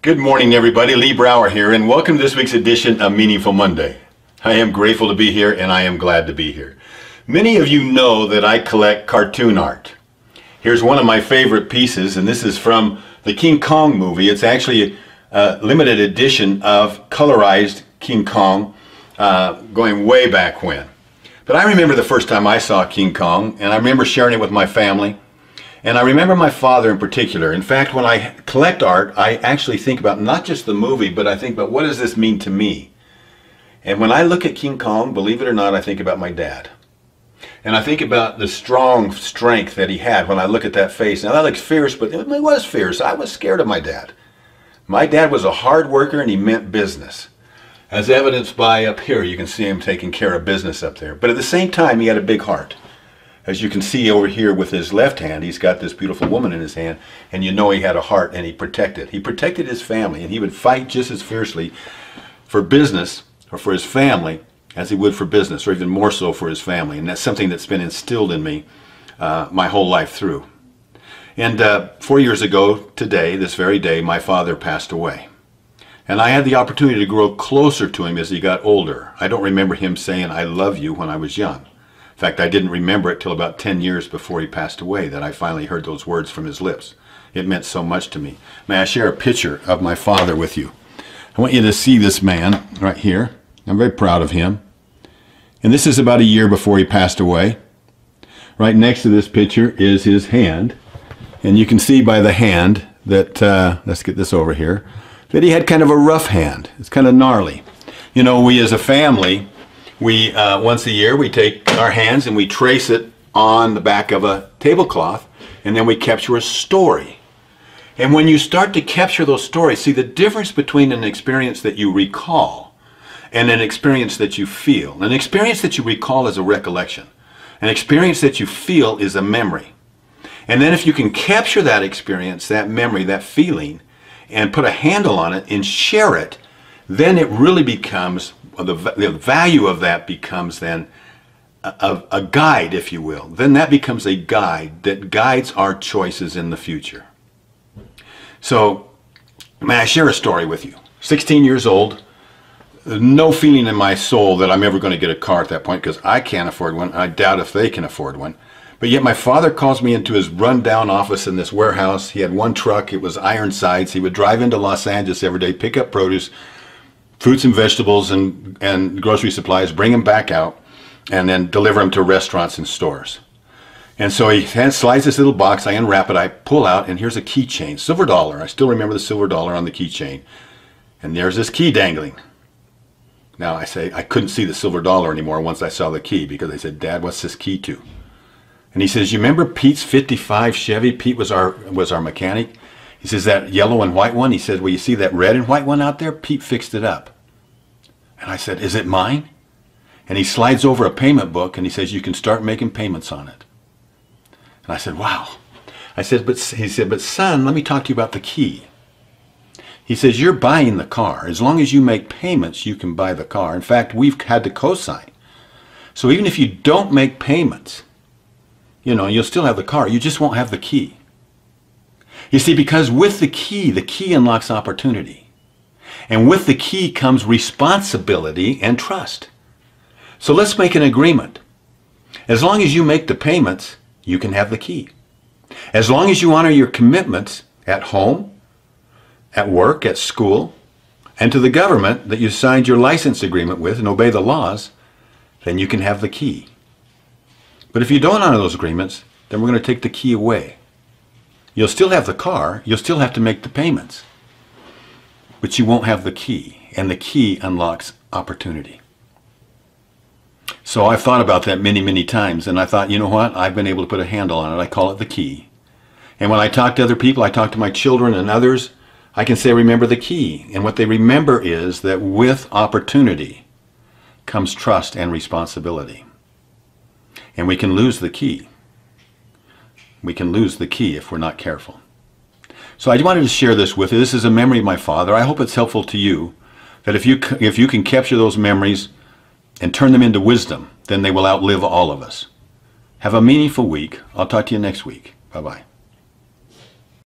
Good morning, everybody. Lee Brower here, and welcome to this week's edition of Meaningful Monday. I am grateful to be here, and I am glad to be here. Many of you know that I collect cartoon art. Here's one of my favorite pieces, and this is from the King Kong movie. It's actually a limited edition of colorized King Kong, going way back when. But I remember the first time I saw King Kong, and I remember sharing it with my family. And I remember my father in particular. In fact, when I collect art, I actually think about not just the movie, but I think about what does this mean to me? And when I look at King Kong, believe it or not, I think about my dad. And I think about the strong strength that he had when I look at that face. Now that looks fierce, but it was fierce. I was scared of my dad. My dad was a hard worker and he meant business. As evidenced by up here, you can see him taking care of business up there. But at the same time, he had a big heart. As you can see over here with his left hand, he's got this beautiful woman in his hand, and you know he had a heart and he protected. He protected his family, and he would fight just as fiercely for business or for his family as he would for business, or even more so for his family. And that's something that's been instilled in me my whole life through. And 4 years ago today, this very day, my father passed away. And I had the opportunity to grow closer to him as he got older. I don't remember him saying, "I love you," when I was young. In fact, I didn't remember it till about 10 years before he passed away that I finally heard those words from his lips. It meant so much to me. May I share a picture of my father with you? I want you to see this man right here. I'm very proud of him. And this is about a year before he passed away. Right next to this picture is his hand. And you can see by the hand that, let's get this over here, that he had kind of a rough hand. It's kind of gnarly. You know, we as a family, we once a year we take our hands and we trace it on the back of a tablecloth, and then we capture a story. And when you start to capture those stories, see the difference between an experience that you recall and an experience that you feel. An experience that you recall is a recollection. An experience that you feel is a memory. And then if you can capture that experience, that memory, that feeling, and put a handle on it and share it, then it really becomes, the value of that becomes then a guide, if you will. Then that becomes a guide that guides our choices in the future. So, may I share a story with you? 16 years old, no feeling in my soul that I'm ever going to get a car at that point because I can't afford one. I doubt if they can afford one. But yet my father calls me into his rundown office in this warehouse. He had one truck. It was iron sides. He would drive into Los Angeles every day, pick up produce, fruits and vegetables and grocery supplies, bring them back out, and then deliver them to restaurants and stores. And so he slides this little box, I unwrap it, I pull out, and here's a keychain, silver dollar. I still remember the silver dollar on the keychain. And there's this key dangling. Now I say, I couldn't see the silver dollar anymore once I saw the key, because I said, "Dad, what's this key to?" And he says, "You remember Pete's 55 Chevy? Pete was our mechanic." He says, "That yellow and white one?" He said, "Well, you see that red and white one out there? Pete fixed it up." And I said, "Is it mine?" And he slides over a payment book and he says, "You can start making payments on it." And I said, "Wow." I said, he said, "But son, let me talk to you about the key." He says, "You're buying the car. As long as you make payments, you can buy the car. In fact, we've had to co-sign. So even if you don't make payments, you know, you'll still have the car. You just won't have the key." You see, because with the key unlocks opportunity. And with the key comes responsibility and trust. So let's make an agreement. As long as you make the payments, you can have the key. As long as you honor your commitments at home, at work, at school, and to the government that you signed your license agreement with and obey the laws, then you can have the key. But if you don't honor those agreements, then we're going to take the key away. You'll still have the car, you'll still have to make the payments, but you won't have the key, and the key unlocks opportunity. So I've thought about that many, many times, and I thought, you know what, I've been able to put a handle on it. I call it the key. And when I talk to other people, I talk to my children and others, I can say, remember the key. And what they remember is that with opportunity comes trust and responsibility. And we can lose the key. We can lose the key if we're not careful. So I wanted to share this with you. This is a memory of my father. I hope it's helpful to you, that if you can capture those memories and turn them into wisdom, then they will outlive all of us. Have a meaningful week. I'll talk to you next week. Bye-bye.